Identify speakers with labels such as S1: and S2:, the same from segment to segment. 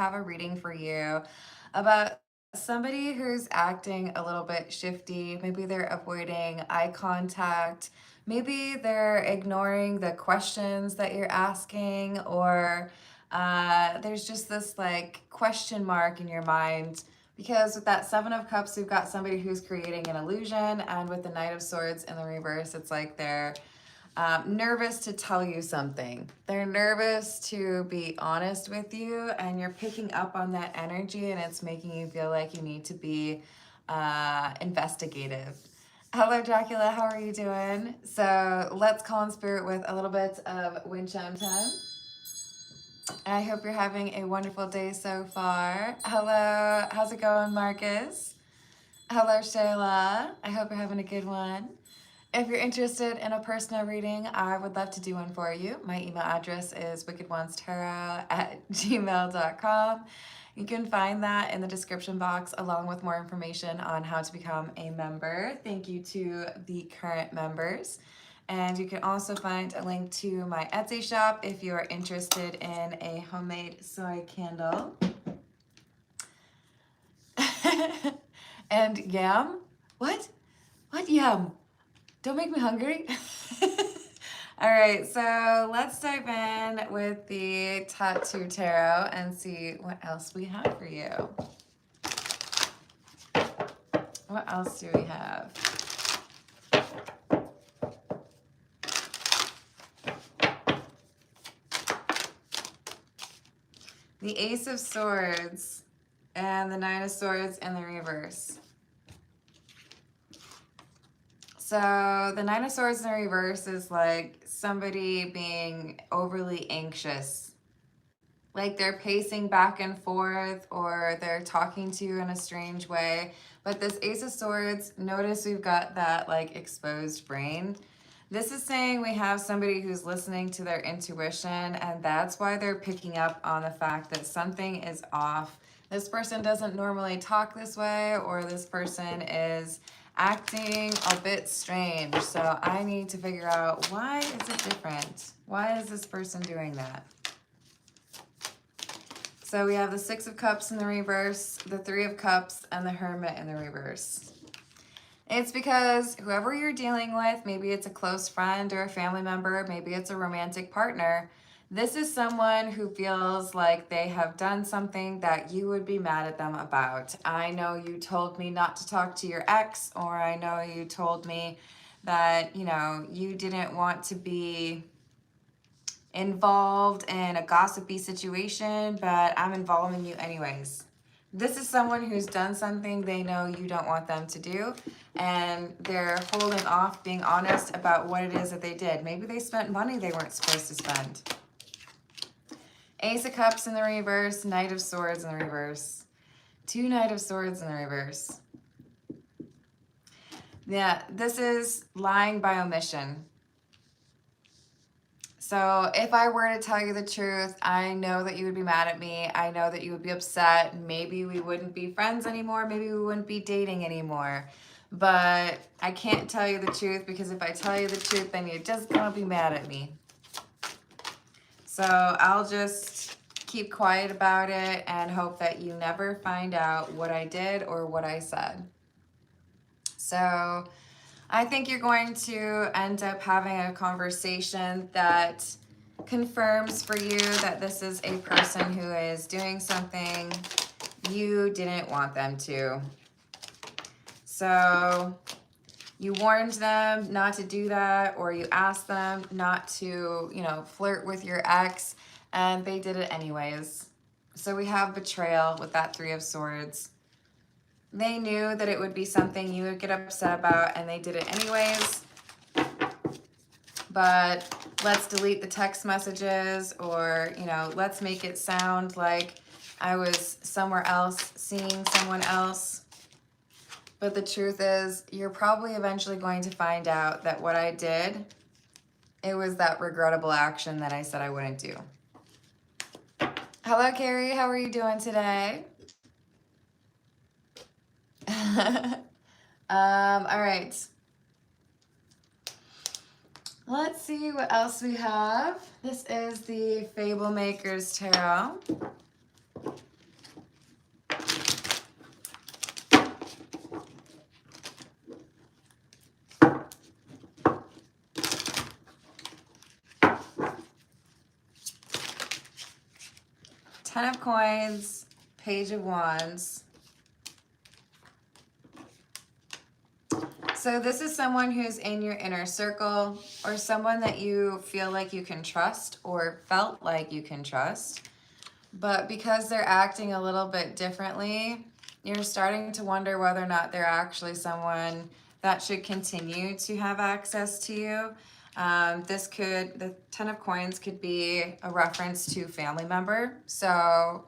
S1: have a reading for you about somebody who's acting a little bit shifty. Maybe they're avoiding eye contact. Maybe they're ignoring the questions that you're asking, or there's just this like question mark in your mind. Because with that Seven of Cups, we've got somebody who's creating an illusion, and with the Knight of Swords in the reverse, it's like they're nervous to tell you something. They're nervous to be honest with you, and you're picking up on that energy, and it's making you feel like you need to be investigative. Hello, Dracula. How are you doing? So let's call in spirit with a little bit of wind chime time. I hope you're having a wonderful day so far. Hello, how's it going, Marcus? Hello, Shayla. I hope you're having a good one. If you're interested in a personal reading, I would love to do one for you. My email address is wickedonestarot@gmail.com. You can find that in the description box along with more information on how to become a member. Thank you to the current members. And you can also find a link to my Etsy shop if you are interested in a homemade soy candle. And yam? What? What yam? Don't make me hungry. All right, so let's dive in with the Tattoo Tarot and see what else we have for you. What else do we have? The Ace of Swords and the Nine of Swords in the reverse. So the Nine of Swords in the reverse is like somebody being overly anxious. Like they're pacing back and forth, or they're talking to you in a strange way. But this Ace of Swords, notice we've got that like exposed brain. This is saying we have somebody who's listening to their intuition, and that's why they're picking up on the fact that something is off. This person doesn't normally talk this way, or this person is acting a bit strange. So I need to figure out, why is it different? Why is this person doing that? So we have the Six of Cups in the reverse, the Three of Cups, and the Hermit in the reverse. It's because whoever you're dealing with, maybe it's a close friend or a family member, maybe it's a romantic partner, this is someone who feels like they have done something that you would be mad at them about. I know you told me not to talk to your ex, or I know you told me that, you know, you didn't want to be involved in a gossipy situation, but I'm involving you anyways. This is someone who's done something they know you don't want them to do, and they're holding off being honest about what it is that they did. Maybe they spent money they weren't supposed to spend. Ace of Cups in the reverse, Knight of Swords in the reverse. Two Knight of Swords in the reverse. Yeah, this is lying by omission. So if I were to tell you the truth, I know that you would be mad at me. I know that you would be upset. Maybe we wouldn't be friends anymore. Maybe we wouldn't be dating anymore. But I can't tell you the truth, because if I tell you the truth, then you're just gonna be mad at me. So I'll just keep quiet about it and hope that you never find out what I did or what I said. So I think you're going to end up having a conversation that confirms for you that this is a person who is doing something you didn't want them to. So you warned them not to do that, or you asked them not to, you know, flirt with your ex, and they did it anyways. So we have betrayal with that Three of Swords. They knew that it would be something you would get upset about, and they did it anyways. But let's delete the text messages, or, you know, let's make it sound like I was somewhere else, seeing someone else. But the truth is, you're probably eventually going to find out that what I did, it was that regrettable action that I said I wouldn't do. Hello, Carrie. How are you doing today? All right. Let's see what else we have. This is the Fable Makers Tarot. Ten of Coins, Page of Wands. So this is someone who's in your inner circle, or someone that you feel like you can trust or felt like you can trust. But because they're acting a little bit differently, you're starting to wonder whether or not they're actually someone that should continue to have access to you. The Ten of Coins could be a reference to family member. So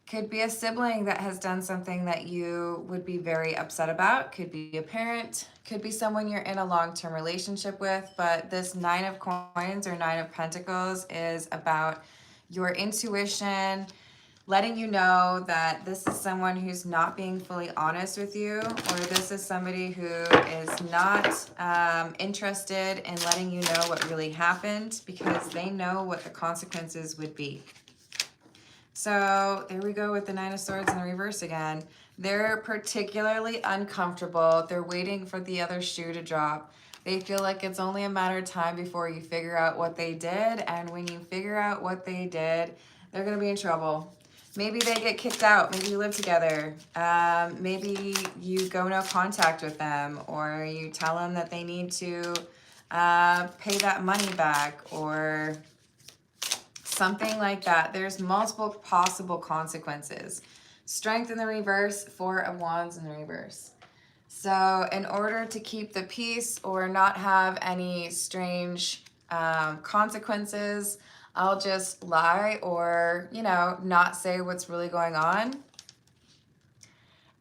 S1: could be a sibling that has done something that you would be very upset about. Could be a parent, could be someone you're in a long-term relationship with. But this Nine of Coins or Nine of Pentacles is about your intuition, letting you know that this is someone who's not being fully honest with you, or this is somebody who is not interested in letting you know what really happened because they know what the consequences would be. So there we go with the Nine of Swords in the reverse again. They're particularly uncomfortable. They're waiting for the other shoe to drop. They feel like it's only a matter of time before you figure out what they did. And when you figure out what they did, they're going to be in trouble. Maybe they get kicked out. Maybe you live together. Maybe you go no contact with them, or you tell them that they need to pay that money back, or something like that. There's multiple possible consequences. Strength in the reverse, Four of Wands in the reverse. So in order to keep the peace or not have any strange consequences, I'll just lie or, not say what's really going on.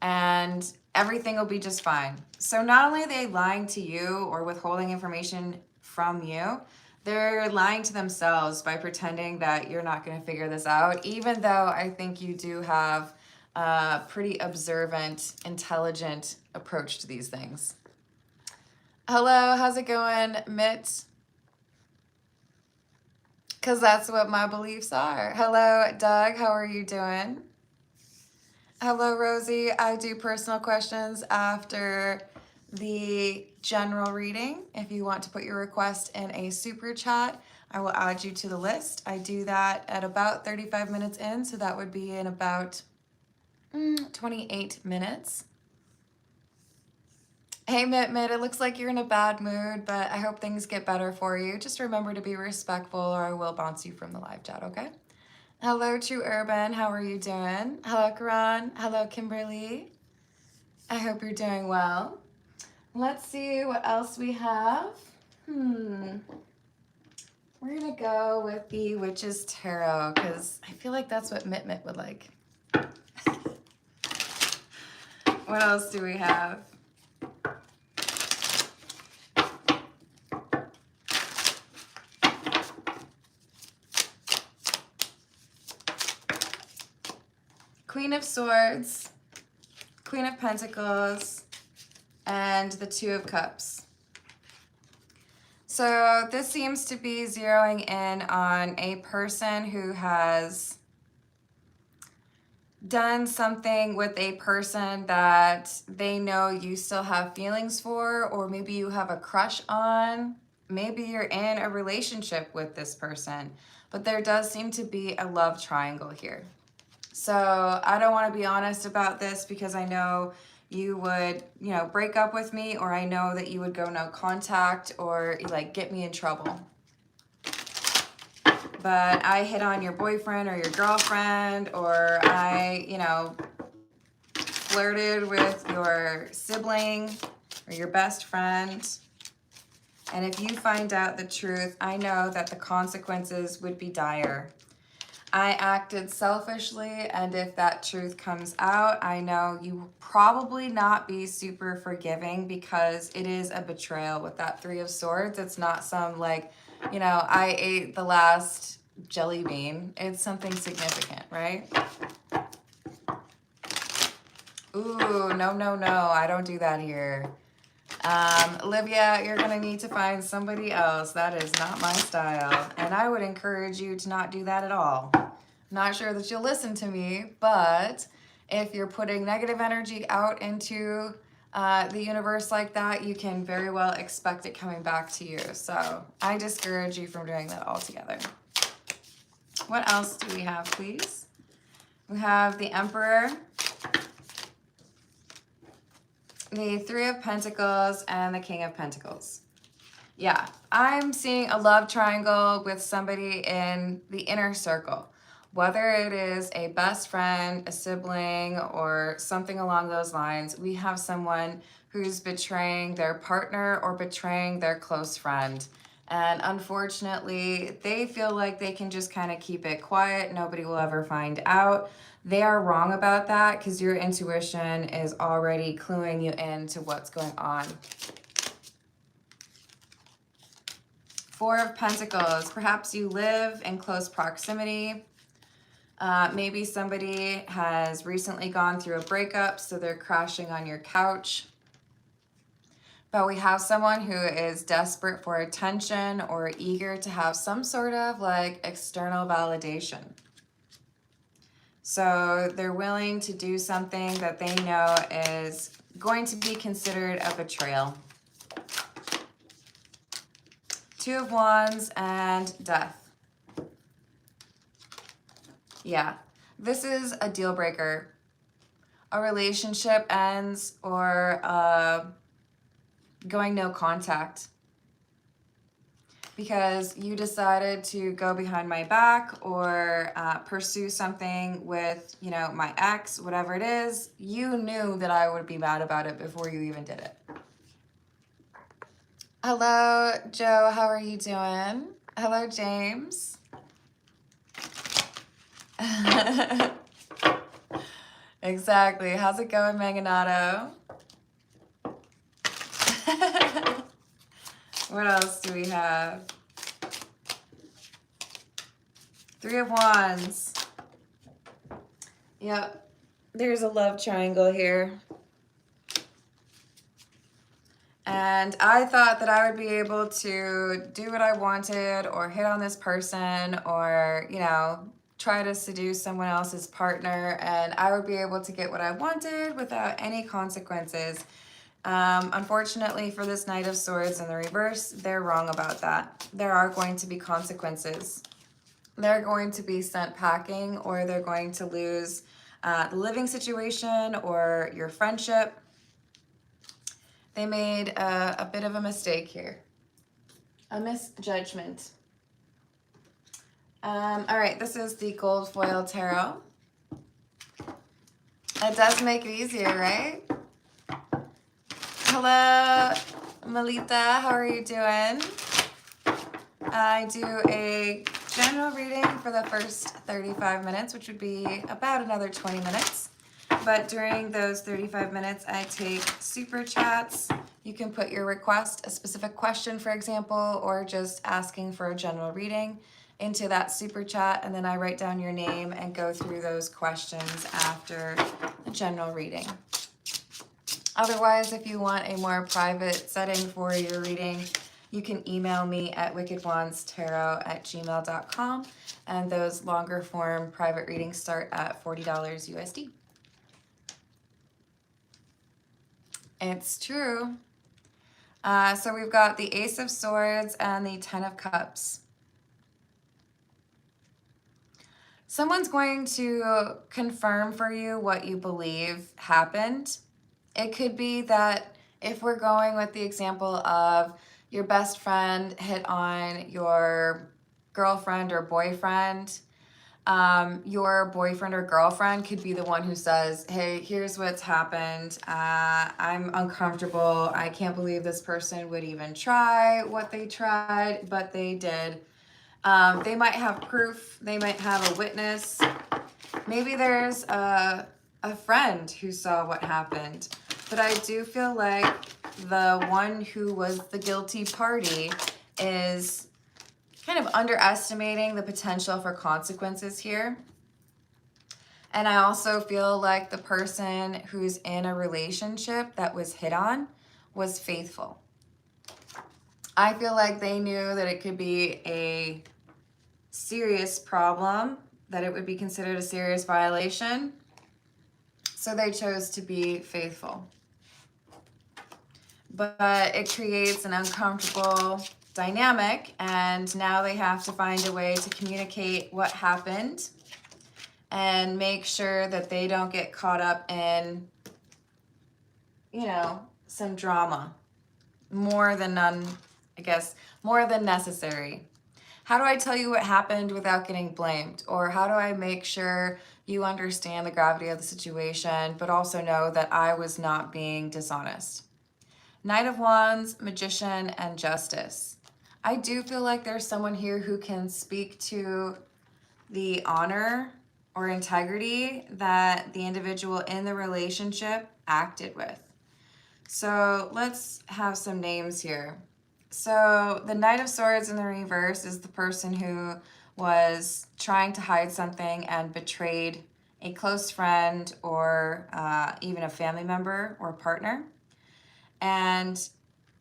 S1: And everything will be just fine. So not only are they lying to you or withholding information from you, they're lying to themselves by pretending that you're not going to figure this out, even though I think you do have a pretty observant, intelligent approach to these things. Hello, how's it going, Mitt? Because that's what my beliefs are. Hello, Doug, how are you doing? Hello, Rosie. I do personal questions after the general reading. If you want to put your request in a super chat, I will add you to the list. I do that at about 35 minutes in, so that would be in about 28 minutes. Hey, Mitt, it looks like you're in a bad mood, but I hope things get better for you. Just remember to be respectful or I will bounce you from the live chat, okay? Hello, True Urban. How are you doing? Hello, Karan. Hello, Kimberly. I hope you're doing well. Let's see what else we have. We're going to go with the Witch's Tarot because I feel like that's what Mitt would like. What else do we have? Queen of Swords, Queen of Pentacles, and the Two of Cups. So this seems to be zeroing in on a person who has done something with a person that they know you still have feelings for, or maybe you have a crush on. Maybe you're in a relationship with this person, but there does seem to be a love triangle here. So I don't want to be honest about this because I know you would, break up with me, or I know that you would go no contact or like get me in trouble. But I hit on your boyfriend or your girlfriend, or I, flirted with your sibling or your best friend. And if you find out the truth, I know that the consequences would be dire. I acted selfishly, and if that truth comes out, I know you will probably not be super forgiving because it is a betrayal with that Three of Swords. It's not some I ate the last jelly bean. It's something significant, right? Ooh, no, I don't do that here. Olivia, you're gonna need to find somebody else. That is not my style. And I would encourage you to not do that at all. Not sure that you'll listen to me, but if you're putting negative energy out into the universe like that, you can very well expect it coming back to you. So I discourage you from doing that altogether. What else do we have, please? We have the Emperor, the Three of Pentacles, and the King of Pentacles. Yeah, I'm seeing a love triangle with somebody in the inner circle. Whether it is a best friend, a sibling, or something along those lines, we have someone who's betraying their partner or betraying their close friend. And unfortunately, they feel like they can just kind of keep it quiet. Nobody will ever find out. They are wrong about that because your intuition is already cluing you into what's going on. Four of Pentacles. Perhaps you live in close proximity. Maybe somebody has recently gone through a breakup, so they're crashing on your couch. But we have someone who is desperate for attention or eager to have some sort of like external validation. So they're willing to do something that they know is going to be considered a betrayal. Two of Wands and Death. Yeah, this is a deal breaker. A relationship ends or going no contact because you decided to go behind my back or pursue something with, you know, my ex, whatever it is. You knew that I would be mad about it before you even did it. Hello, Joe. How are you doing? Hello, James. Exactly. How's it going, Meganato? What else do we have? Three of Wands. Yep. There's a love triangle here. And I thought that I would be able to do what I wanted or hit on this person or, you know, try to seduce someone else's partner and I would be able to get what I wanted without any consequences. Unfortunately for this Knight of Swords in the reverse, they're wrong about that. There are going to be consequences. They're going to be sent packing or they're going to lose the living situation or your friendship. They made a bit of a mistake here. A misjudgment. All right, this is the Gold Foil Tarot. It does make it easier, right? Hello, Melita. How are you doing? I do a general reading for the first 35 minutes, which would be about another 20 minutes. But during those 35 minutes, I take super chats. You can put your request, a specific question, for example, or just asking for a general reading into that super chat. And then I write down your name and go through those questions after the general reading. Otherwise, if you want a more private setting for your reading, you can email me at wickedwandstarot@gmail.com. And those longer form private readings start at $40 USD. It's true. So we've got the Ace of Swords and the Ten of Cups. Someone's going to confirm for you what you believe happened. It could be that if we're going with the example of your best friend hit on your girlfriend or boyfriend, your boyfriend or girlfriend could be the one who says, hey, here's what's happened. I'm uncomfortable. I can't believe this person would even try what they tried, but they did. They might have proof. They might have a witness. Maybe there's a friend who saw what happened. But I do feel like the one who was the guilty party is kind of underestimating the potential for consequences here. And I also feel like the person who's in a relationship that was hit on was faithful. I feel like they knew that it could be a serious problem, that it would be considered a serious violation. So they chose to be faithful. But it creates an uncomfortable dynamic, and now they have to find a way to communicate what happened and make sure that they don't get caught up in, you know, some drama. More than necessary. How do I tell you what happened without getting blamed? Or how do I make sure you understand the gravity of the situation, but also know that I was not being dishonest? Knight of Wands, Magician, and Justice. I do feel like there's someone here who can speak to the honor or integrity that the individual in the relationship acted with. So let's have some names here. So the Knight of Swords in the reverse is the person who was trying to hide something and betrayed a close friend or even a family member or partner. And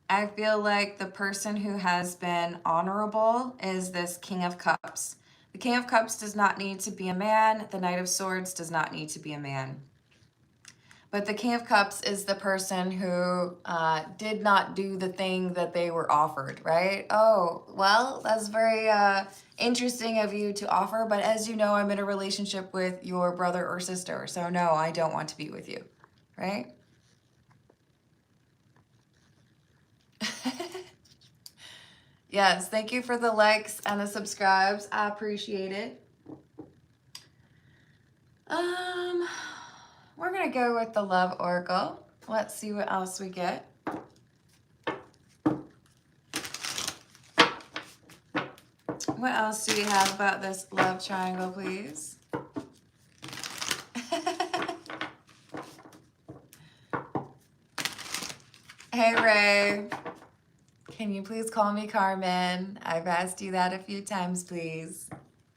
S1: I feel like the person who has been honorable is this King of Cups. The King of Cups does not need to be a man. The Knight of Swords does not need to be a man. But the King of Cups is the person who did not do the thing that they were offered, right? Oh, well, that's very interesting of you to offer. But as you know, I'm in a relationship with your brother or sister. So no, I don't want to be with you, right? Yes, thank you for the likes and the subscribes. I appreciate it. We're gonna go with the Love Oracle. Let's see what else we get. What else do we have about this love triangle, please? Hey, Ray. Can you please call me Carmen? I've asked you that a few times, please.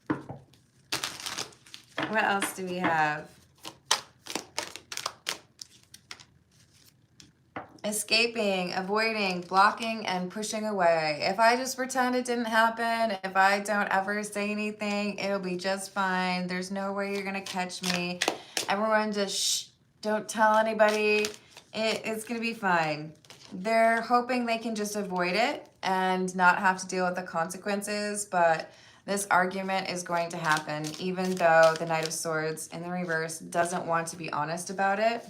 S1: What else do we have? Escaping, avoiding, blocking, and pushing away. If I just pretend it didn't happen, if I don't ever say anything, it'll be just fine. There's no way you're gonna catch me. Everyone just shh, don't tell anybody. It's gonna be fine. They're hoping they can just avoid it and not have to deal with the consequences, but this argument is going to happen, even though the Knight of Swords in the reverse doesn't want to be honest about it.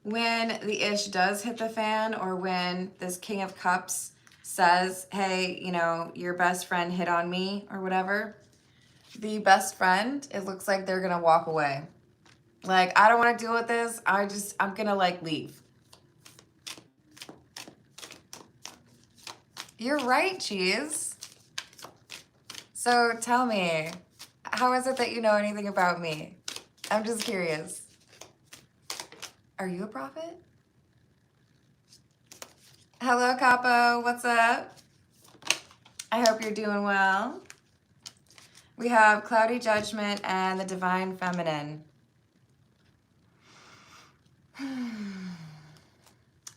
S1: When the ish does hit the fan, or when this King of Cups says, hey, you know, your best friend hit on me or whatever, the best friend, it looks like they're gonna walk away. Like, I don't want to deal with this. I'm gonna like leave. You're right, Cheese. So tell me, how is it that you know anything about me? I'm just curious. Are you a prophet? Hello, Capo. What's up? I hope you're doing well. We have Cloudy Judgment and the Divine Feminine.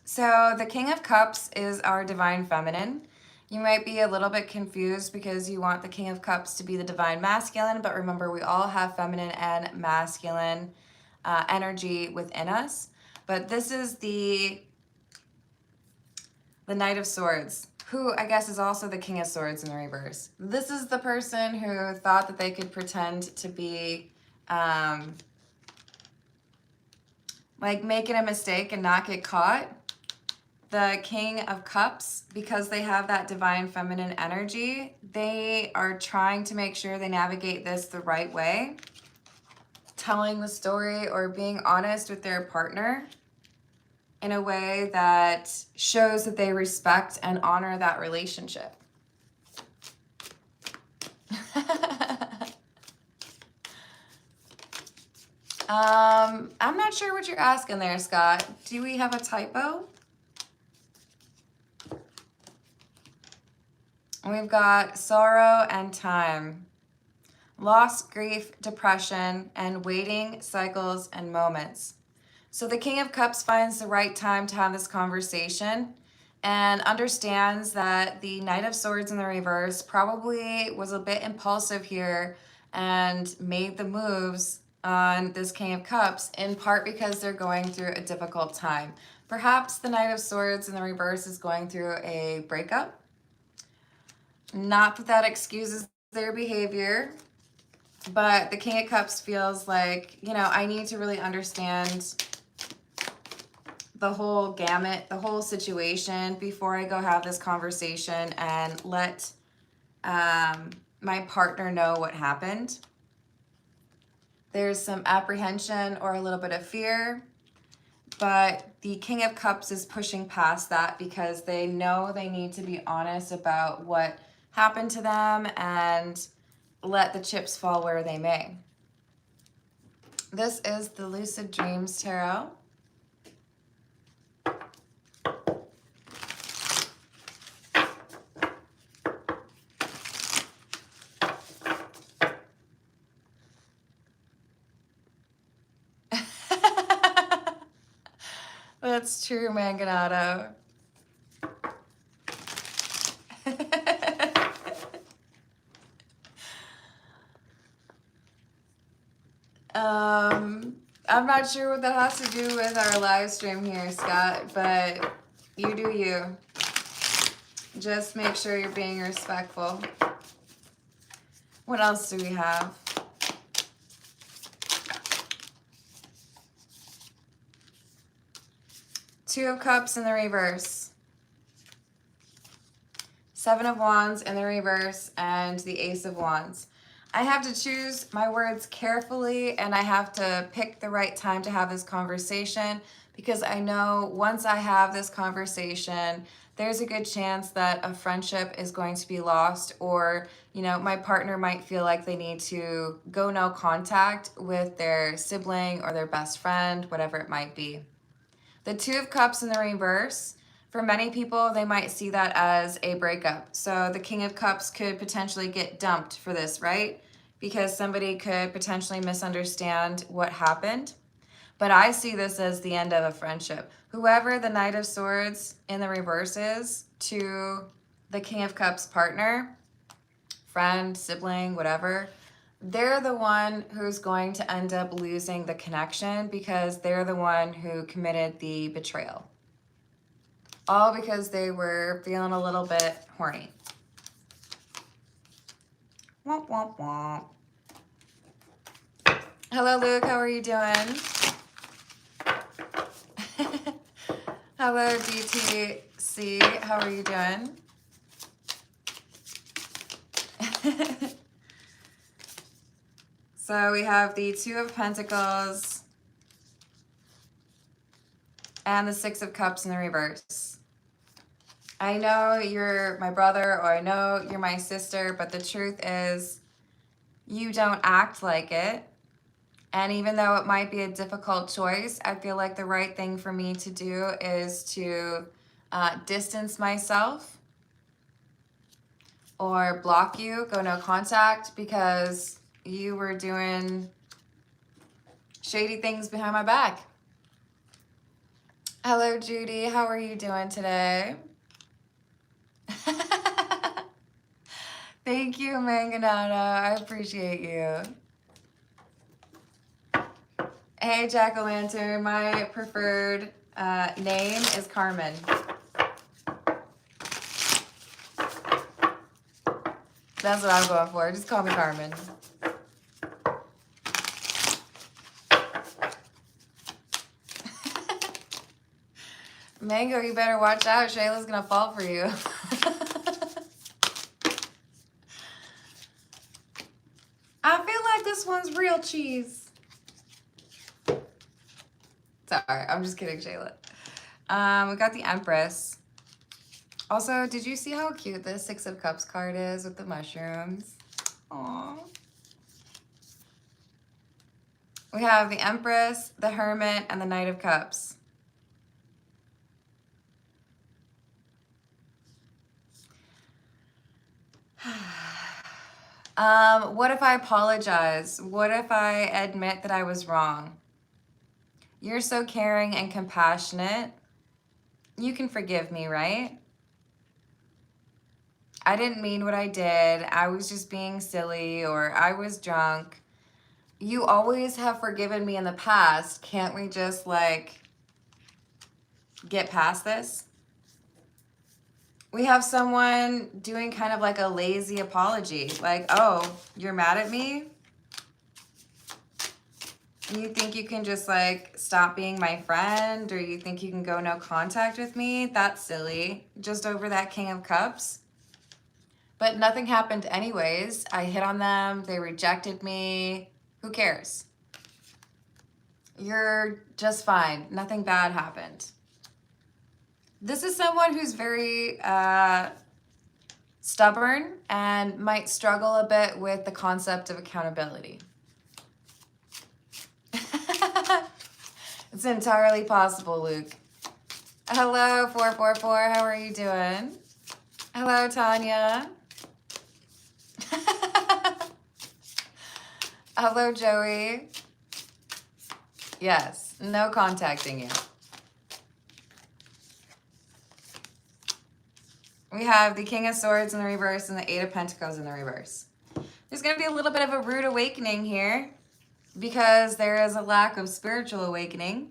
S1: So the King of Cups is our Divine Feminine. You might be a little bit confused because you want the King of Cups to be the Divine Masculine, but remember, we all have feminine and masculine energy within us. But this is the Knight of Swords, who I guess is also the King of Swords in the reverse. This is the person who thought that they could pretend to be like making a mistake and not get caught. The King of Cups, because they have that divine feminine energy, they are trying to make sure they navigate this the right way, telling the story or being honest with their partner in a way that shows that they respect and honor that relationship. I'm not sure what you're asking there, Scott. Do we have a typo? We've got sorrow and time, loss, grief, depression, and waiting cycles and moments. So the King of Cups finds the right time to have this conversation and understands that the Knight of Swords in the reverse probably was a bit impulsive here and made the moves on this King of Cups, in part because they're going through a difficult time. Perhaps the Knight of Swords in the reverse is going through a breakup. Not that that excuses their behavior, But the King of Cups feels like, you know, I need to really understand the whole gamut, the whole situation before I go have this conversation and let my partner know what happened. There's some apprehension or a little bit of fear, but the King of Cups is pushing past that because they know they need to be honest about what happened to them and let the chips fall where they may. This is the Lucid Dreams Tarot. That's true, Manganado. I'm not sure what that has to do with our live stream here, Scott, but you do you. Just make sure you're being respectful. What else do we have? Two of Cups in the reverse. Seven of Wands in the reverse, and the Ace of Wands. I have to choose my words carefully, and I have to pick the right time to have this conversation, because I know once I have this conversation, there's a good chance that a friendship is going to be lost, or, you know, my partner might feel like they need to go no contact with their sibling or their best friend, whatever it might be. The Two of Cups in the reverse, for many people, they might see that as a breakup. So the King of Cups could potentially get dumped for this, right? Because somebody could potentially misunderstand what happened. But I see this as the end of a friendship. Whoever the Knight of Swords in the reverse is to the King of Cups partner, friend, sibling, whatever, they're the one who's going to end up losing the connection because they're the one who committed the betrayal. All because they were feeling a little bit horny. Womp, womp, womp. Hello, Luke. How are you doing? Hello, DTC. How are you doing? So we have the Two of Pentacles and the Six of Cups in the reverse. I know you're my brother, or I know you're my sister, but the truth is you don't act like it. And even though it might be a difficult choice, I feel like the right thing for me to do is to distance myself or block you, go no contact, because you were doing shady things behind my back. Hello, Judy. How are you doing today? Thank you, Manganata. I appreciate you. Hey, Jack-o'-lantern. My preferred name is Carmen. That's what I'm going for. Just call me Carmen. Mango, you better watch out. Shayla's gonna fall for you. I feel like this one's real cheese. Sorry, I'm just kidding, Shayla. We got the Empress. Also, did you see how cute the Six of Cups card is with the mushrooms? Aww. We have the Empress, the Hermit, and the Knight of Cups. What if I apologize? What if I admit that I was wrong? You're so caring and compassionate. You can forgive me, right? I didn't mean what I did. I was just being silly, or I was drunk. You always have forgiven me in the past. Can't we just, like, get past this? We have someone doing kind of like a lazy apology. Like, oh, you're mad at me? You think you can just like stop being my friend, or you think you can go no contact with me? That's silly. Just over that King of Cups. But nothing happened anyways. I hit on them. They rejected me. Who cares? You're just fine. Nothing bad happened. This is someone who's very stubborn and might struggle a bit with the concept of accountability. It's entirely possible, Luke. Hello, 444. How are you doing? Hello, Tanya. Hello, Joey. Yes, no contacting you. We have the King of Swords in the reverse and the Eight of Pentacles in the reverse. There's going to be a little bit of a rude awakening here because there is a lack of spiritual awakening.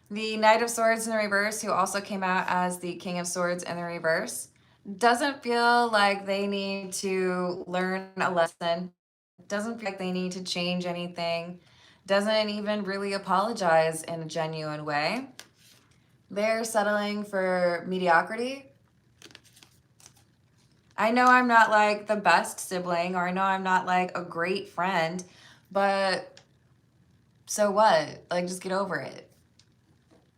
S1: The Knight of Swords in the reverse, who also came out as the King of Swords in the reverse, doesn't feel like they need to learn a lesson, doesn't feel like they need to change anything, doesn't even really apologize in a genuine way. They're settling for mediocrity. I know I'm not like the best sibling, or I know I'm not like a great friend, but so what? Like, just get over it.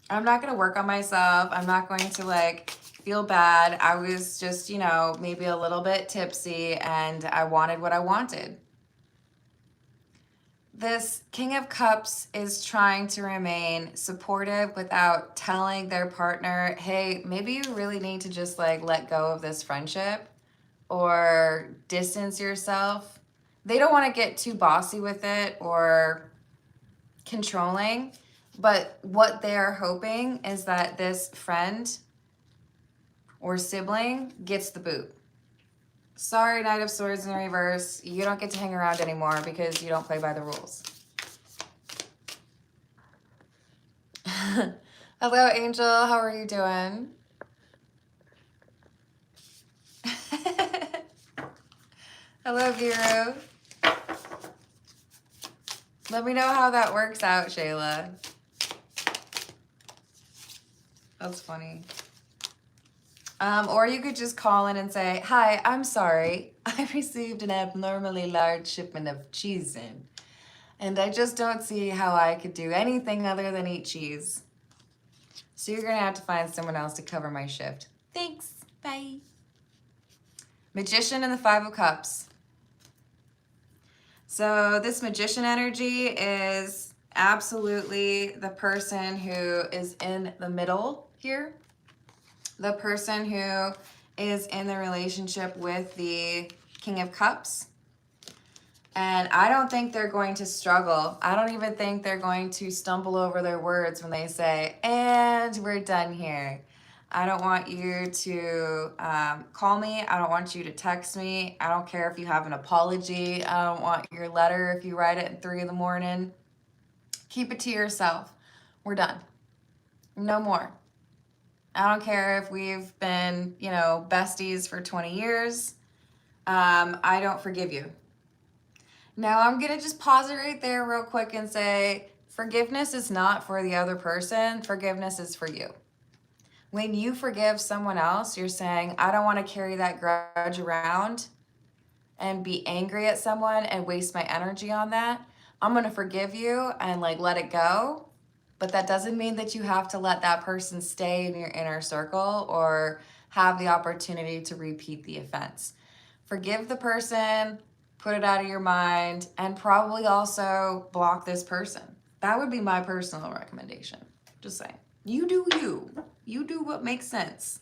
S1: I'm not going to work on myself. I'm not going to like feel bad. I was just, you know, maybe a little bit tipsy and I wanted what I wanted. This King of Cups is trying to remain supportive without telling their partner, hey, maybe you really need to just like let go of this friendship or distance yourself. They don't want to get too bossy with it or controlling, but what they're hoping is that this friend or sibling gets the boot. Sorry, Knight of Swords in the reverse. You don't get to hang around anymore because you don't play by the rules. Hello, Angel. How are you doing? Hello, Viru. Let me know how that works out, Shayla. That's funny. Or you could just call in and say, hi, I'm sorry. I received an abnormally large shipment of cheese in, and I just don't see how I could do anything other than eat cheese. So you're going to have to find someone else to cover my shift. Thanks. Bye. Magician and the Five of Cups. So this Magician energy is absolutely the person who is in the middle here. The person who is in the relationship with the King of Cups. And I don't think they're going to struggle. I don't even think they're going to stumble over their words when they say, and we're done here. I don't want you to call me. I don't want you to text me. I don't care if you have an apology. I don't want your letter if you write it at 3 in the morning. Keep it to yourself. We're done. No more. I don't care if we've been, you know, besties for 20 years. I don't forgive you. Now I'm going to just pause it right there real quick and say, forgiveness is not for the other person. Forgiveness is for you. When you forgive someone else, you're saying, I don't want to carry that grudge around and be angry at someone and waste my energy on that. I'm going to forgive you and like let it go. But that doesn't mean that you have to let that person stay in your inner circle or have the opportunity to repeat the offense. Forgive the person, put it out of your mind, and probably also block this person. That would be my personal recommendation. Just saying. You do you. You do what makes sense.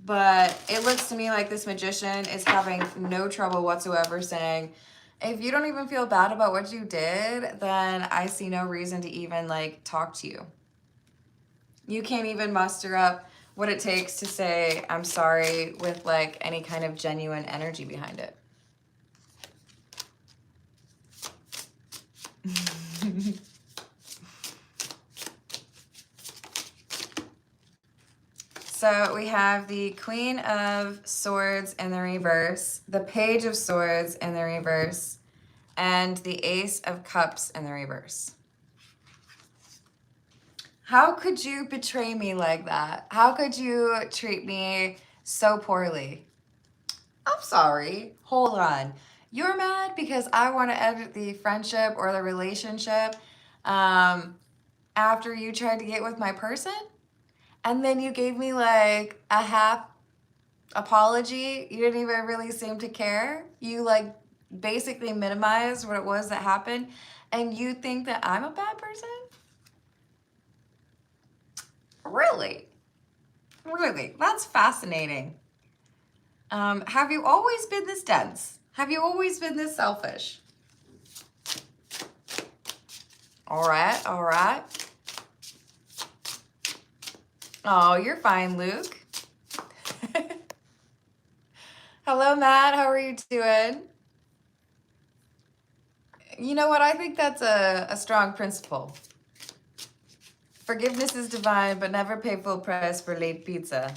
S1: But it looks to me like this Magician is having no trouble whatsoever saying, if you don't even feel bad about what you did, then I see no reason to even like talk to you. You can't even muster up what it takes to say, I'm sorry, with like any kind of genuine energy behind it. So we have the Queen of Swords in the reverse, the Page of Swords in the reverse, and the Ace of Cups in the reverse. How could you betray me like that? How could you treat me so poorly? I'm sorry. Hold on. You're mad because I want to end the friendship or the relationship after you tried to get with my person? And then you gave me like a half apology. You didn't even really seem to care. You like basically minimized what it was that happened. And you think that I'm a bad person? Really? Really? That's fascinating. Have you always been this dense? Have you always been this selfish? All right, all right. Oh, you're fine, Luke. Hello, Matt. How are you doing? You know what? I think that's a strong principle. Forgiveness is divine, but never pay full price for late pizza.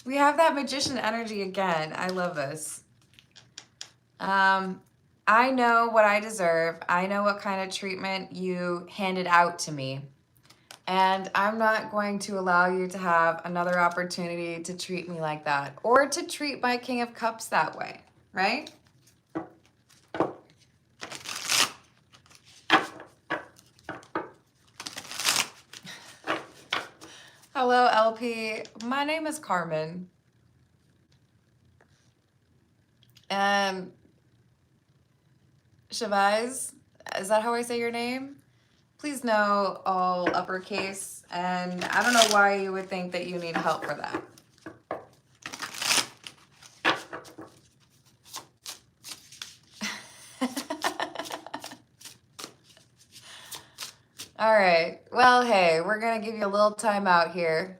S1: We have that magician energy again. I love this. I know what I deserve. I know what kind of treatment you handed out to me. And I'm not going to allow you to have another opportunity to treat me like that or to treat my King of Cups that way, right? Hello, LP. My name is Carmen. And Chavez, is that how I say your name? Please know all uppercase, and I don't know why you would think that you need help for that. All right, well, hey, we're gonna give you a little time out here.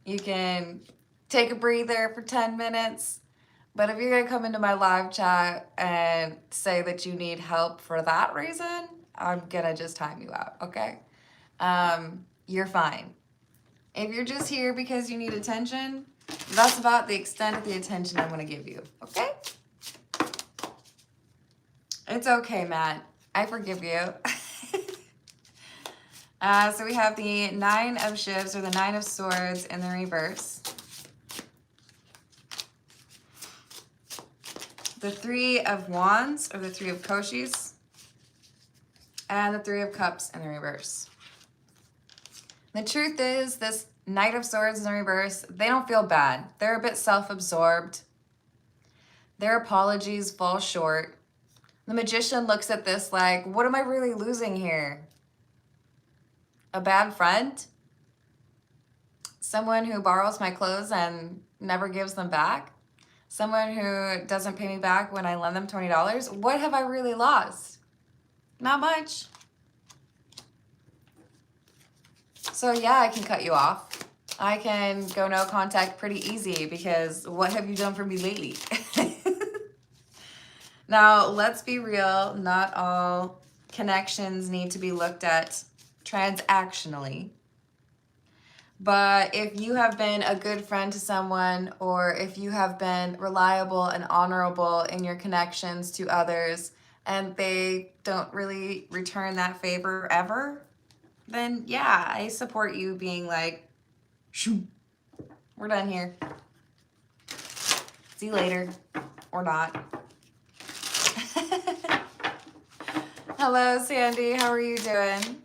S1: You can take a breather for 10 minutes, but if you're gonna come into my live chat and say that you need help for that reason, I'm gonna just time you out, okay? You're fine. If you're just here because you need attention, that's about the extent of the attention I'm gonna give you, okay? It's okay, Matt. I forgive you. So we have the Nine of Ships or the Nine of Swords in the reverse. The Three of Wands or the Three of Koshis. And the Three of Cups in the reverse. The truth is, this Knight of Swords in the reverse, they don't feel bad. They're a bit self-absorbed. Their apologies fall short. The Magician looks at this like, what am I really losing here? A bad friend? Someone who borrows my clothes and never gives them back? Someone who doesn't pay me back when I lend them $20? What have I really lost? Not much. So yeah, I can cut you off. I can go no contact pretty easy because what have you done for me lately? Now, let's be real. Not all connections need to be looked at transactionally. But if you have been a good friend to someone, or if you have been reliable and honorable in your connections to others, and they don't really return that favor ever, then yeah, I support you being like, shoo, we're done here. See you later, or not. Hello, Sandy. How are you doing?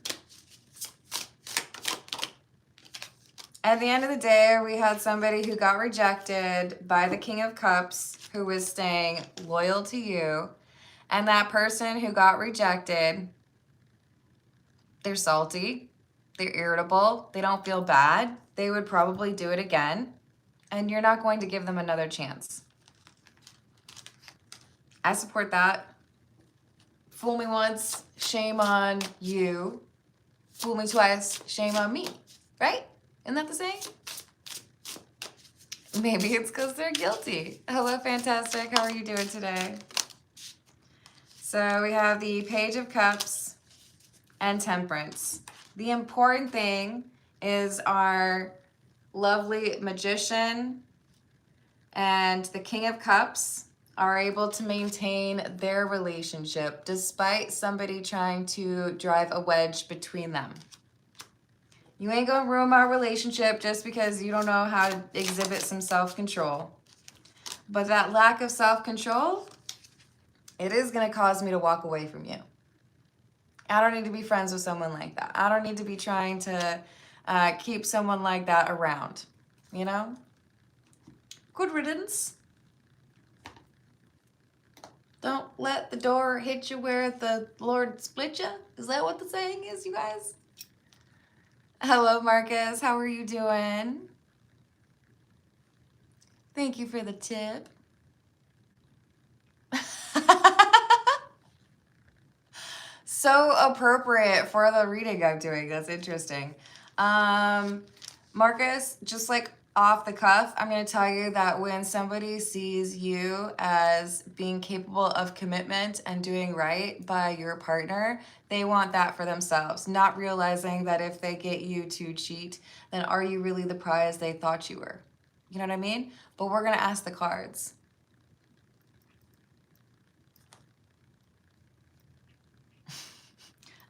S1: At the end of the day, we had somebody who got rejected by the King of Cups who was staying loyal to you. And that person who got rejected, they're salty, they're irritable, they don't feel bad. They would probably do it again. And you're not going to give them another chance. I support that. Fool me once, shame on you. Fool me twice, shame on me, right? Isn't that the saying? Maybe it's because they're guilty. Hello, Fantastic. How are you doing today? So we have the Page of Cups and Temperance. The important thing is our lovely Magician and the King of Cups are able to maintain their relationship despite somebody trying to drive a wedge between them. You ain't gonna ruin my relationship just because you don't know how to exhibit some self-control. But that lack of self-control, it is gonna cause me to walk away from you. I don't need to be friends with someone like that. I don't need to be trying to keep someone like that around, you know? Good riddance. Don't let the door hit you where the Lord split you. Is that what the saying is, you guys? Hello, Marcus. How are you doing? Thank you for the tip. So appropriate for the reading I'm doing. That's interesting. Marcus, just like off the cuff, I'm going to tell you that when somebody sees you as being capable of commitment and doing right by your partner, they want that for themselves, not realizing that if they get you to cheat, then are you really the prize they thought you were? You know what I mean? But we're going to ask the cards.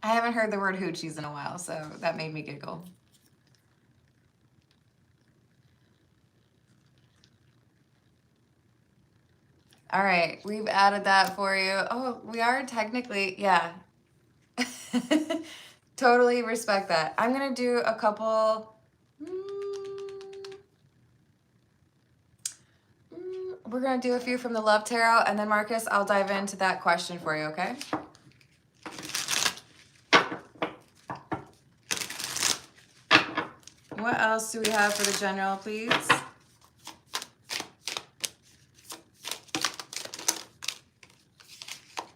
S1: I haven't heard the word hoochies in a while, so that made me giggle. All right, we've added that for you. Oh, we are technically, yeah. Totally respect that. I'm going to do a couple. We're going to do a few from the Love Tarot, and then Marcus, I'll dive into that question for you, okay? What else do we have for the general, please?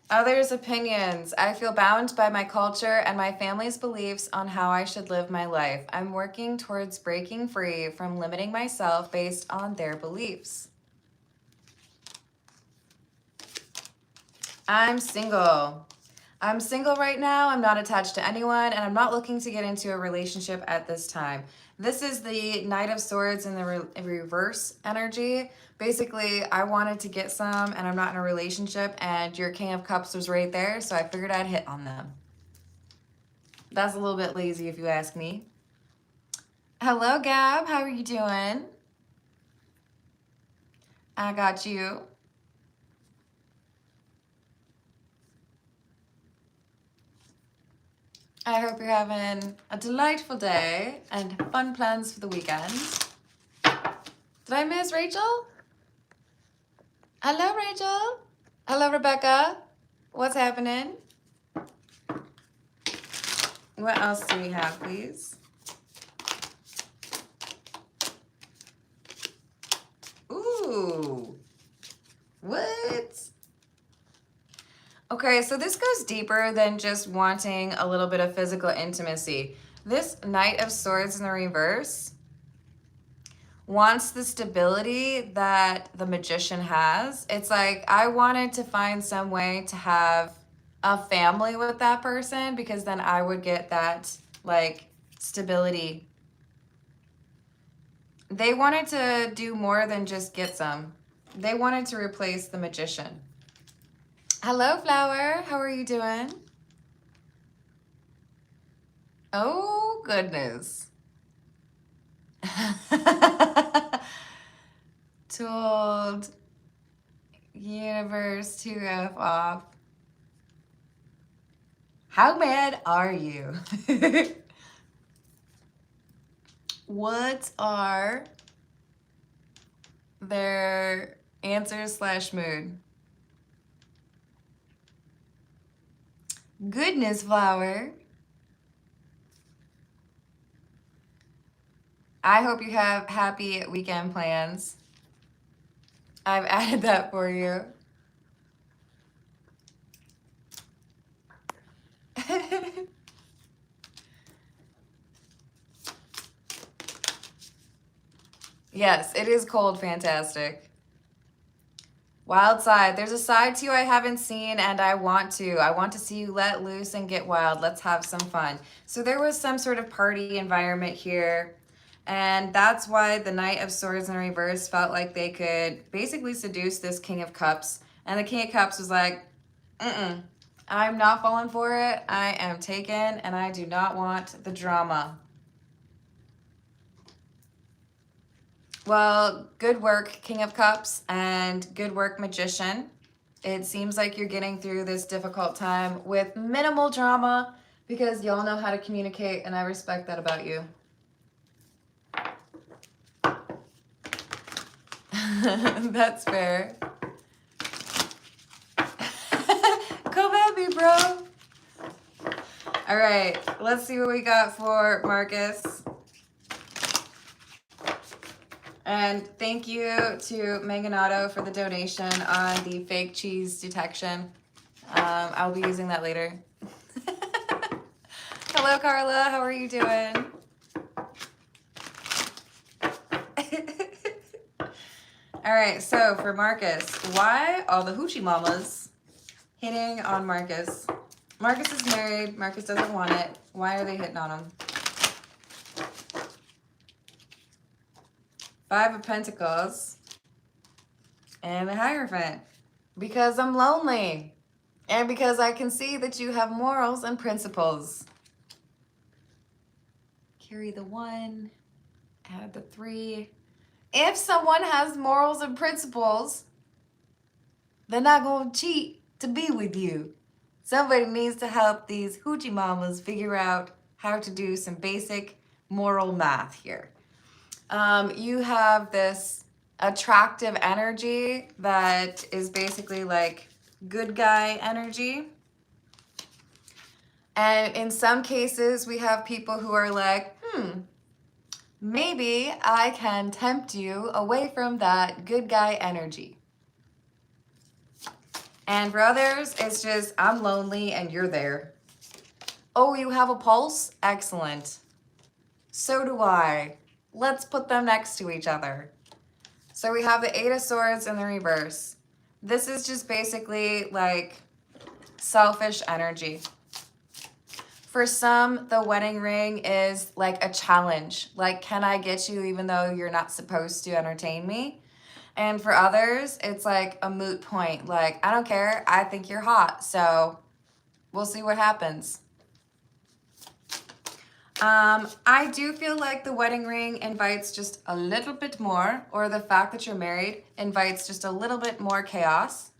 S1: Others' opinions. I feel bound by my culture and my family's beliefs on how I should live my life. I'm working towards breaking free from limiting myself based on their beliefs. I'm single. I'm single right now. I'm not attached to anyone, and I'm not looking to get into a relationship at this time. This is the Knight of Swords in the reverse energy. Basically, I wanted to get some, and I'm not in a relationship, and your King of Cups was right there, so I figured I'd hit on them. That's a little bit lazy if you ask me. Hello, Gab. How are you doing? I got you. I hope you're having a delightful day and fun plans for the weekend. Did I miss Rachel? Hello, Rachel. Hello, Rebecca. What's happening? What else do we have, please? Ooh. What? Okay, so this goes deeper than just wanting a little bit of physical intimacy. This Knight of Swords in the reverse wants the stability that the Magician has. It's like, I wanted to find some way to have a family with that person because then I would get that, like, stability. They wanted to do more than just get some. They wanted to replace the Magician. Hello, Flower. How are you doing? Oh, goodness. Told universe to F off. How mad are you? What are their answers / mood? Goodness, Flower. I hope you have happy weekend plans. I've added that for you. Yes, it is cold, fantastic. Wild side. There's a side to you I haven't seen, and I want to. I want to see you let loose and get wild. Let's have some fun. So there was some sort of party environment here, and that's why the Knight of Swords in reverse felt like they could basically seduce this King of Cups And the King of Cups was like, I'm not falling for it. I am taken and I do not want the drama. Well, good work, King of Cups, and good work, Magician. It seems like you're getting through this difficult time with minimal drama because y'all know how to communicate, and I respect that about you. That's fair. Come at me, bro. All right, let's see what we got for Marcus. And thank you to Manganato for the donation on the fake cheese detection. I'll be using that later. Hello, Carla. How are you doing? All right, so for Marcus, why all the hoochie mamas hitting on Marcus? Marcus is married. Marcus doesn't want it. Why are they hitting on him? 5 of Pentacles and the Hierophant. Because I'm lonely and because I can see that you have morals and principles. Carry the 1, add the 3. If someone has morals and principles, they're not going to cheat to be with you. Somebody needs to help these hoochie mamas figure out how to do some basic moral math here. You have this attractive energy that is basically like good guy energy. And in some cases, we have people who are like, maybe I can tempt you away from that good guy energy. And for others, it's just, I'm lonely and you're there. Oh, you have a pulse? Excellent. So do I. Let's put them next to each other. So we have the 8 of Swords in the reverse. This is just basically like selfish energy. For some, the wedding ring is like a challenge. Like, can I get you even though you're not supposed to entertain me? And for others, it's like a moot point. Like, I don't care. I think you're hot. So we'll see what happens. I do feel like the wedding ring invites just a little bit more, or the fact that you're married invites just a little bit more chaos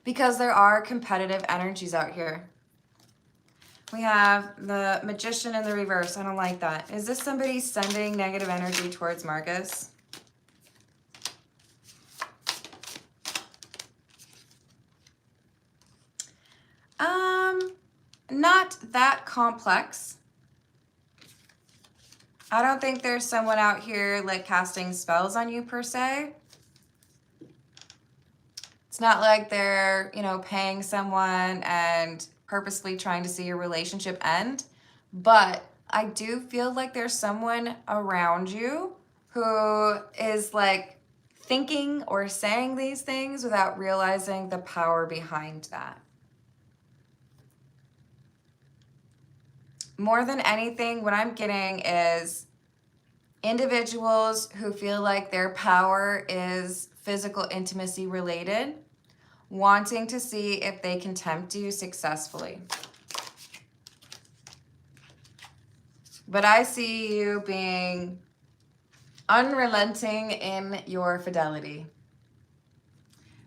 S1: because there are competitive energies out here. We have the Magician in the reverse. I don't like that. Is this somebody sending negative energy towards Marcus? Not that complex. I don't think there's someone out here like casting spells on you per se. It's not like they're, paying someone and purposely trying to see your relationship end. But I do feel like there's someone around you who is like thinking or saying these things without realizing the power behind that. More than anything, what I'm getting is individuals who feel like their power is physical intimacy related, wanting to see if they can tempt you successfully. But I see you being unrelenting in your fidelity.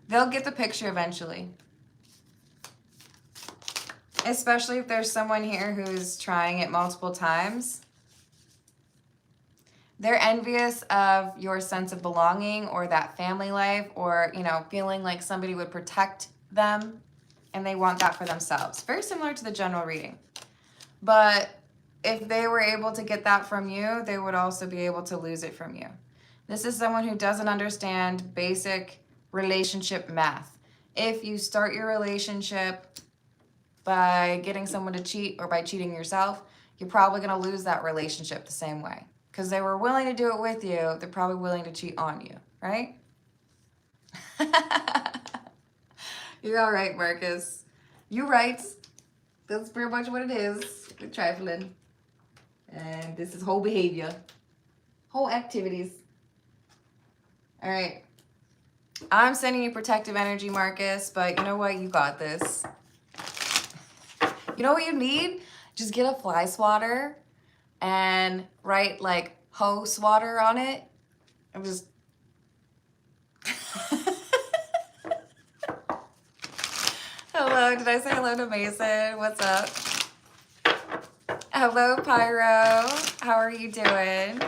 S1: They'll get the picture eventually. Especially if there's someone here who's trying it multiple times. They're envious of your sense of belonging or that family life or, feeling like somebody would protect them and they want that for themselves. Very similar to the general reading. But if they were able to get that from you, they would also be able to lose it from you. This is someone who doesn't understand basic relationship math. If you start your relationship by getting someone to cheat or by cheating yourself, you're probably going to lose that relationship the same way. Because they were willing to do it with you, they're probably willing to cheat on you, right? You're all right, Marcus. You're right. That's pretty much what it is. You're trifling. And this is whole behavior. Whole activities. All right. I'm sending you protective energy, Marcus, but you know what? You got this. You know what you need? Just get a fly swatter and write like hoe swatter on it. I'm just... Hello, did I say hello to Mason? What's up? Hello, Pyro. How are you doing?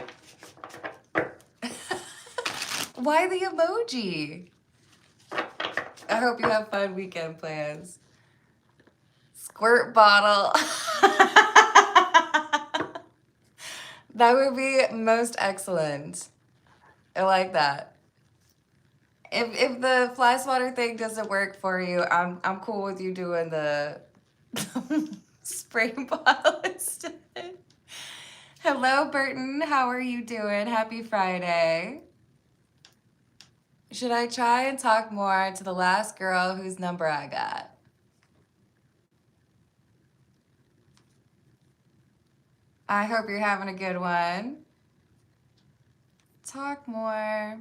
S1: Why the emoji? I hope you have fun weekend plans. Squirt bottle. That would be most excellent. I like that. If the fly swatter thing doesn't work for you, I'm cool with you doing the spray bottle instead. Hello, Burton. How are you doing? Happy Friday. Should I try and talk more to the last girl whose number I got? I hope you're having a good one. Talk more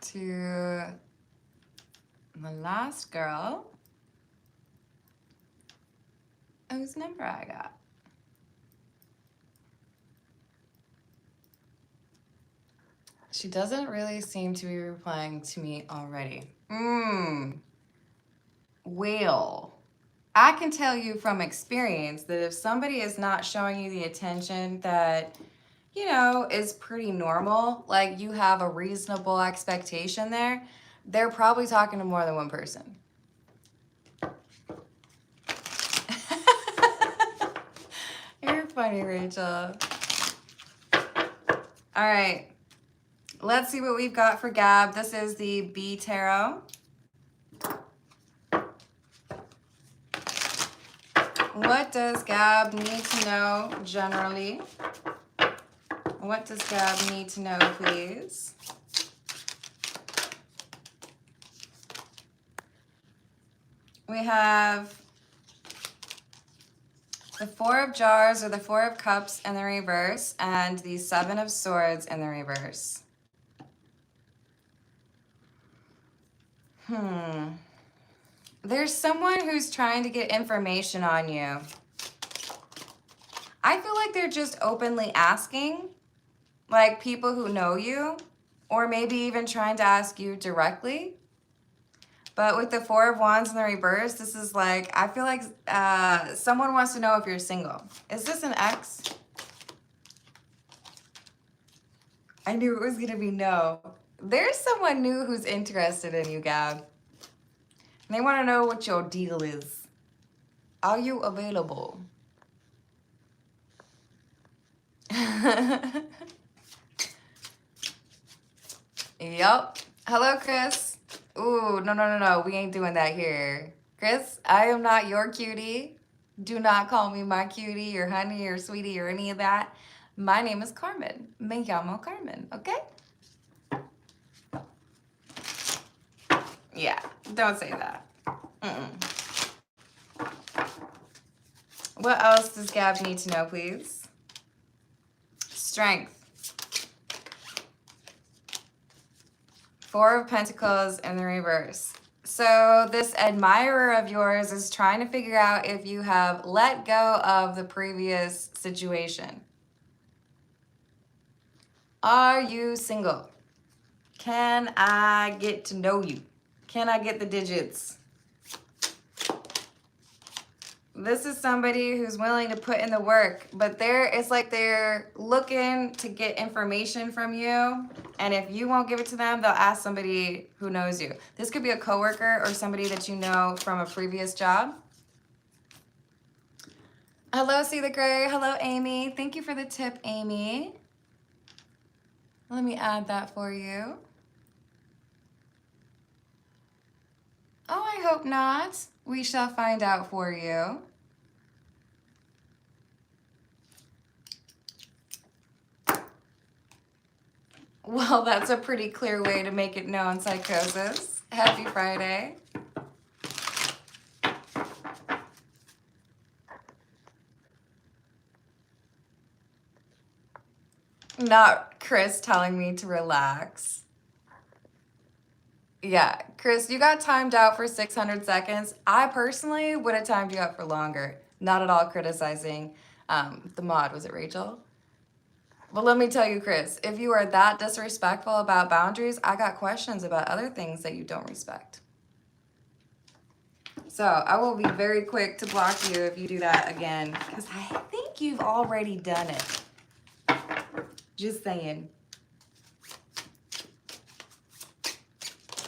S1: to the last girl whose number I got. She doesn't really seem to be replying to me already. Well, I can tell you from experience that if somebody is not showing you the attention that, you know, is pretty normal, like you have a reasonable expectation there, they're probably talking to more than one person. You're funny, Rachel. All right. Let's see what we've got for Gab. This is the B Tarot. What does Gab need to know generally? What does Gab need to know, please? We have the Four of Jars or the Four of Cups in the reverse and the Seven of Swords in the reverse. There's someone who's trying to get information on you. I feel like they're just openly asking, like people who know you, or maybe even trying to ask you directly. But with the Four of Wands in the reverse, this is like, I feel like someone wants to know if you're single. Is this an ex? I knew it was gonna be no. There's someone new who's interested in you, Gab. They want to know what your deal is. Are you available? Yup. Hello, Chris. Ooh, no. We ain't doing that here. Chris, I am not your cutie. Do not call me my cutie or honey or sweetie or any of that. My name is Carmen. Me llamo Carmen, okay? Yeah, don't say that. What else does Gab need to know, please? Strength. Four of Pentacles in the reverse. So this admirer of yours is trying to figure out if you have let go of the previous situation. Are you single? Can I get to know you? Can I get the digits? This is somebody who's willing to put in the work, but it's like they're looking to get information from you. And if you won't give it to them, they'll ask somebody who knows you. This could be a coworker or somebody that you know from a previous job. Hello, See the Gray. Hello, Amy. Thank you for the tip, Amy. Let me add that for you. Oh, I hope not. We shall find out for you. Well, that's a pretty clear way to make it known, Psychosis. Happy Friday. Not Chris telling me to relax. Yeah, Chris, you got timed out for 600 seconds. I personally would have timed you out for longer. Not at all criticizing the mod. Was it Rachel? But let me tell you, Chris, if you are that disrespectful about boundaries, I got questions about other things that you don't respect. So I will be very quick to block you if you do that again, because I think you've already done it. Just saying.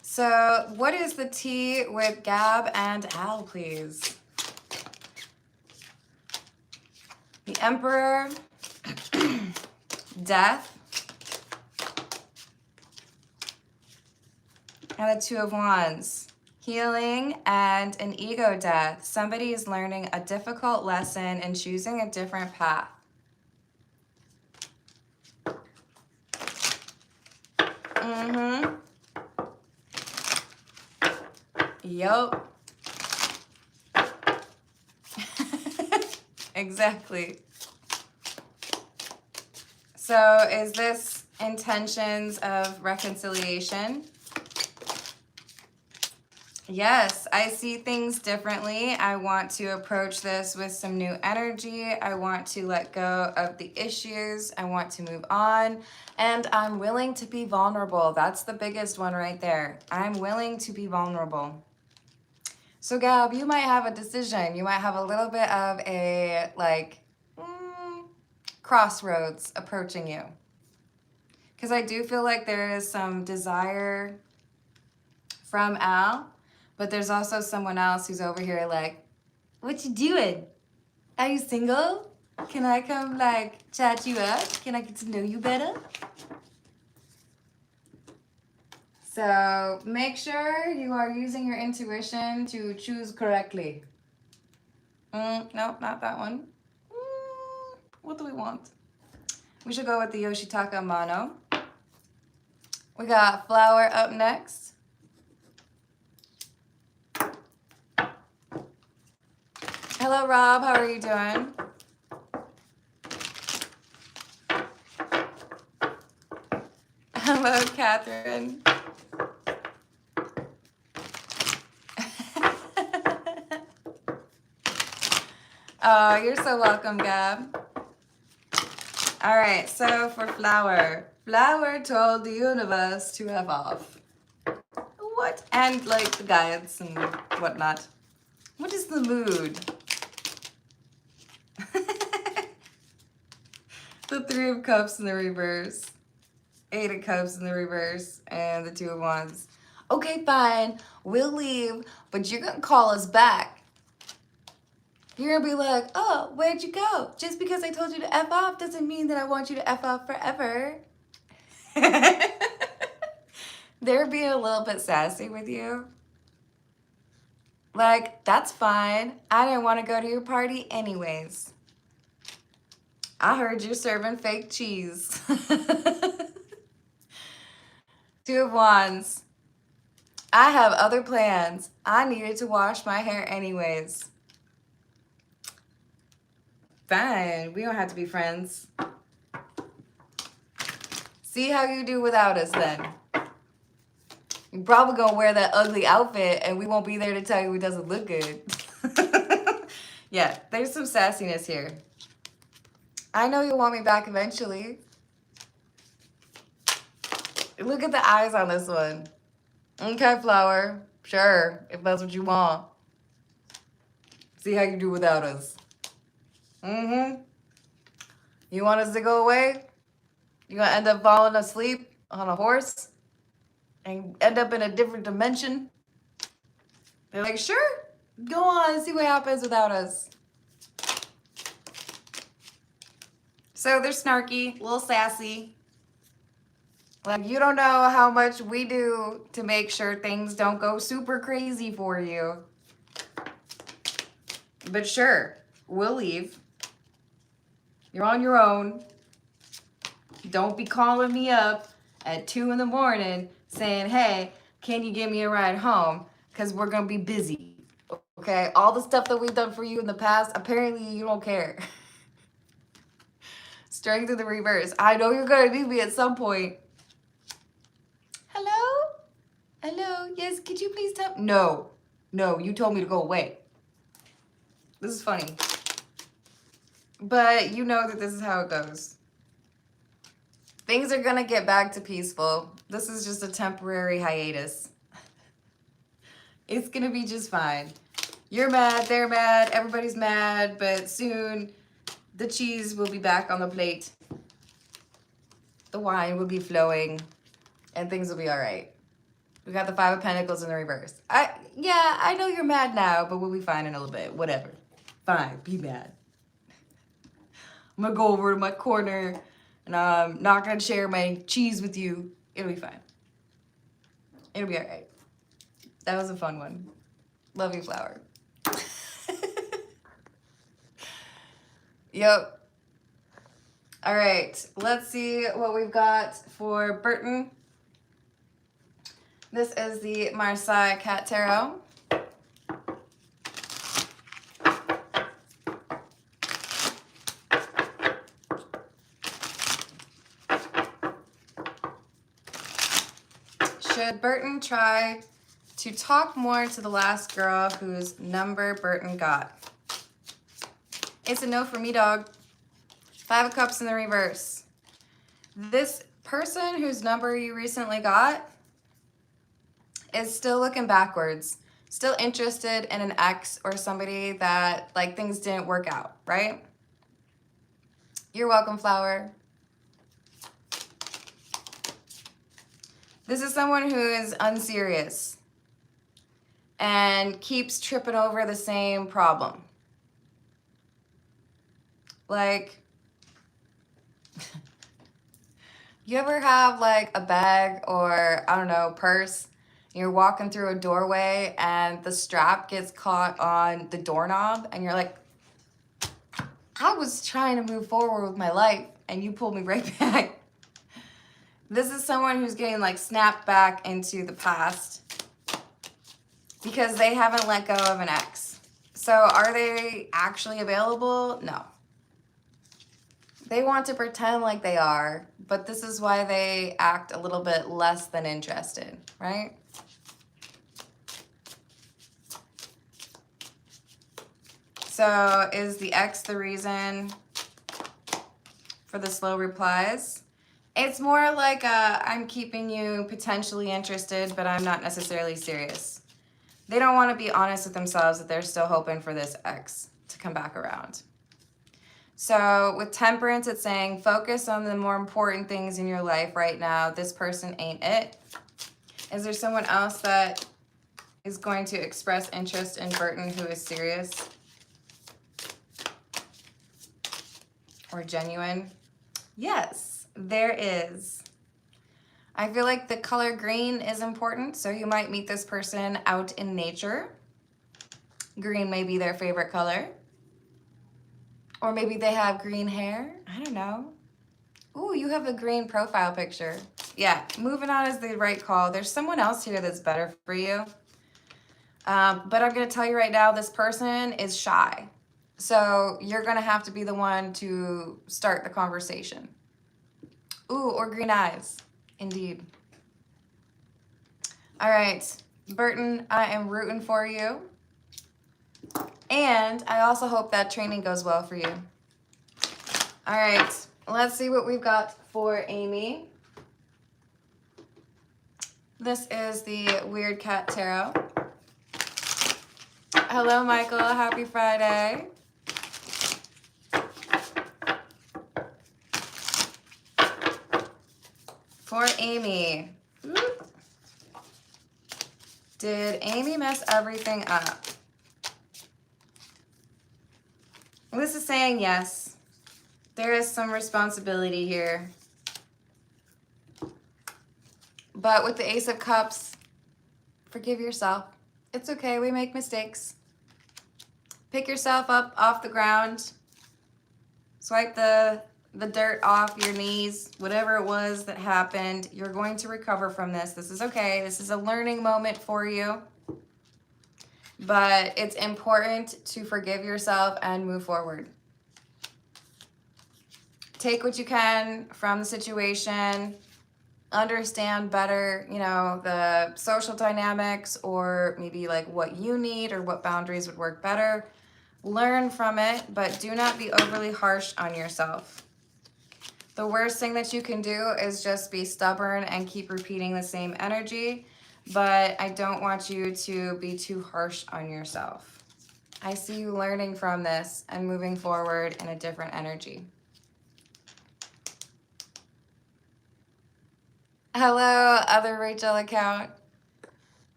S1: So what is the tea with Gab and Al, please? The Emperor, Death, and the Two of Wands. Healing and an ego death. Somebody is learning a difficult lesson and choosing a different path. Yup. Exactly. So is this intentions of reconciliation? Yes, I see things differently. I want to approach this with some new energy. I want to let go of the issues. I want to move on. And I'm willing to be vulnerable. That's the biggest one right there. I'm willing to be vulnerable. So Gab, you might have a decision. You might have a little bit of a crossroads approaching you. Because I do feel like there is some desire from Al, but there's also someone else who's over here like, what you doing? Are you single? Can I come chat you up? Can I get to know you better? So make sure you are using your intuition to choose correctly. No, not that one. What do we want? We should go with the Yoshitaka Mano. We got Flower up next. Hello, Rob. How are you doing? Hello, Catherine. Oh, you're so welcome, Gab. All right, so for Flower. Flower told the universe to have off. What? And the guides and whatnot. What is the mood? The Three of Cups in the reverse. Eight of Cups in the reverse. And the Two of Wands. Okay, fine. We'll leave, but you're going to call us back. You're going to be like, oh, where'd you go? Just because I told you to F off doesn't mean that I want you to F off forever. They're being a little bit sassy with you. That's fine. I didn't want to go to your party anyways. I heard you're serving fake cheese. Two of Wands. I have other plans. I needed to wash my hair anyways. Fine. We don't have to be friends. See how you do without us then. You're probably going to wear that ugly outfit and we won't be there to tell you it doesn't look good. Yeah, there's some sassiness here. I know you'll want me back eventually. Look at the eyes on this one. Okay, Flower. Sure, if that's what you want. See how you do without us. You want us to go away? You gonna end up falling asleep on a horse? And end up in a different dimension? They're like, sure, go on, see what happens without us. So they're snarky, a little sassy. You don't know how much we do to make sure things don't go super crazy for you. But sure, we'll leave. You're on your own. Don't be calling me up at 2 in the morning saying, hey, can you give me a ride home? Because we're going to be busy. Okay? All the stuff that we've done for you in the past, apparently you don't care. Strength in the reverse. I know you're gonna need me at some point. Hello? Hello? Yes, could you please tell? No. No, you told me to go away. This is funny. But you know that this is how it goes. Things are gonna get back to peaceful. This is just a temporary hiatus. It's gonna be just fine. You're mad, they're mad, everybody's mad, but soon the cheese will be back on the plate. The wine will be flowing and things will be all right. We got the Five of Pentacles in the reverse. Yeah, I know you're mad now, but we'll be fine in a little bit. Whatever. Fine, be mad. I'm gonna go over to my corner and I'm not gonna share my cheese with you. It'll be fine. It'll be all right. That was a fun one. Love you, flower. Yep. All right, let's see what we've got for Burton. This is the Marseille Cat Tarot. Should Burton try to talk more to the last girl whose number Burton got? It's a no for me, dog. Five of Cups in the reverse. This person whose number you recently got is still looking backwards, still interested in an ex or somebody that like things didn't work out, right? You're welcome, flower. This is someone who is unserious and keeps tripping over the same problem. Like, you ever have like a bag or, I don't know, purse, and you're walking through a doorway and the strap gets caught on the doorknob and you're like, I was trying to move forward with my life and you pulled me right back. This is someone who's getting like snapped back into the past because they haven't let go of an ex. So are they actually available? No. They want to pretend like they are, but this is why they act a little bit less than interested, right? So is the ex the reason for the slow replies? It's more like I'm keeping you potentially interested, but I'm not necessarily serious. They don't want to be honest with themselves that they're still hoping for this ex to come back around. So with Temperance, it's saying focus on the more important things in your life right now. This person ain't it. Is there someone else that is going to express interest in Burton who is serious or genuine? Yes, there is. I feel like the color green is important, so you might meet this person out in nature. Green may be their favorite color. Or maybe they have green hair. I don't know. Ooh, you have a green profile picture. Yeah, moving on is the right call. There's someone else here that's better for you. But I'm going to tell you right now, this person is shy. So you're going to have to be the one to start the conversation. Ooh, or green eyes. Indeed. All right, Burton, I am rooting for you. And I also hope that training goes well for you. All right, let's see what we've got for Amy. This is the Weird Cat Tarot. Hello, Michael. Happy Friday. For Amy. Did Amy mess everything up? This is saying yes. There is some responsibility here. But with the Ace of Cups, forgive yourself. It's okay, we make mistakes. Pick yourself up off the ground. Swipe the dirt off your knees. Whatever it was that happened, you're going to recover from this. This is okay. This is a learning moment for you. But it's important to forgive yourself and move forward. take what you can from the situation, understand better, you know, the social dynamics, or maybe like what you need or what boundaries would work better. Learn from it, but do not be overly harsh on yourself. The worst thing that you can do is just be stubborn and keep repeating the same energy, but I don't want you to be too harsh on yourself. I see you learning from this and moving forward in a different energy. Hello, other Rachel account.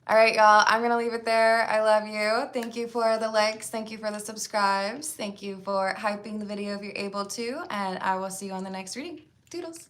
S1: All right, y'all, I'm going to leave it there. I love you. Thank you for the likes. Thank you for the subscribes. Thank you for hyping the video if you're able to. And I will see you on the next reading. Doodles.